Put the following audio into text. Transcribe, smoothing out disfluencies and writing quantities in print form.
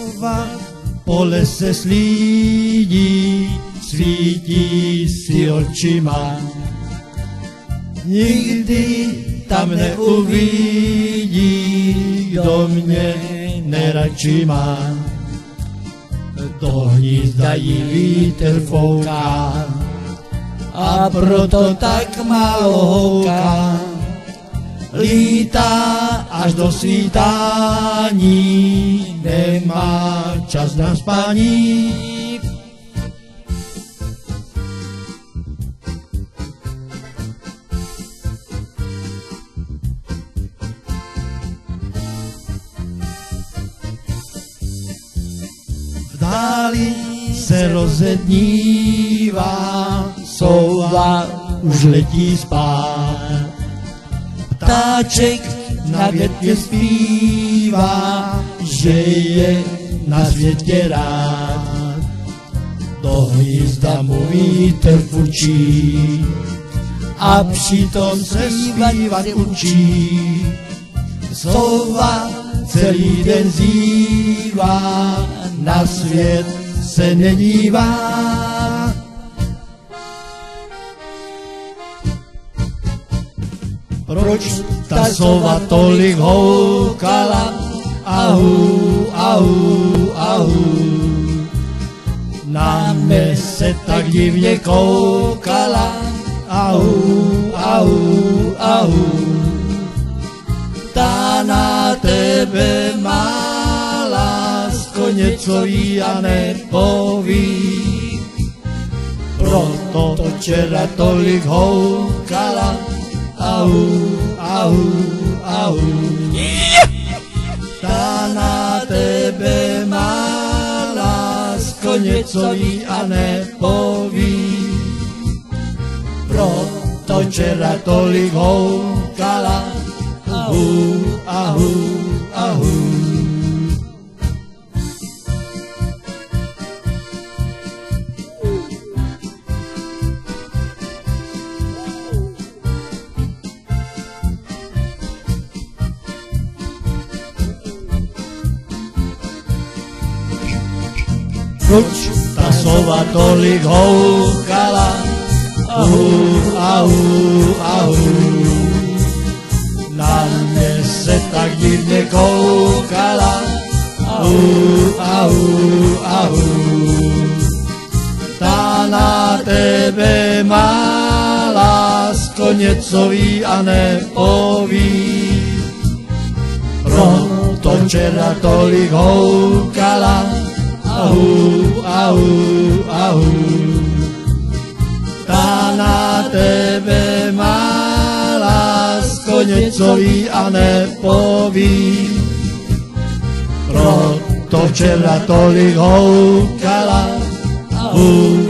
Sova po lese slídí, svítí si očima. Nikdy tam neuvidí, kdo mě neradši má. Do hnízda jí vítr fouká, a proto tak málo houká. Lítá až do svítání, nemá čas na spání. V dáli se rozednívá, sova už letí spát. Ptáček na větě zpívá, že je na světě rád. Do hnízda mu vítr fučí a přitom se zpívat učí. Sova celý den zívá, na svět se nedívá. Proč ta sova tolik houkala? Ahu, ahu, ahu. Na mě se tak divně koukala. Ahu, ahu, ahu. Ta na tebe má lásko něco ví a nepoví. Proto to včera tolik houkala. Ahu, ahu, ahu. Ta na tebe má lásko něco ví a nepoví. Proto včera tolik houkala. Ahu, ahu, ahu. Proč ta sova tolik houkala? Ahu, ahu, ahu. Na mě se tak divně koukala. Ahu, ahu, ahu. Ta na tebe má lásko něco ví a nepoví. Proto včera tolik houkala. Ahu, ahu, ahu. Ta na tebe má lásko něco ví a nepoví. Proto včera tolik houkala. Ahu,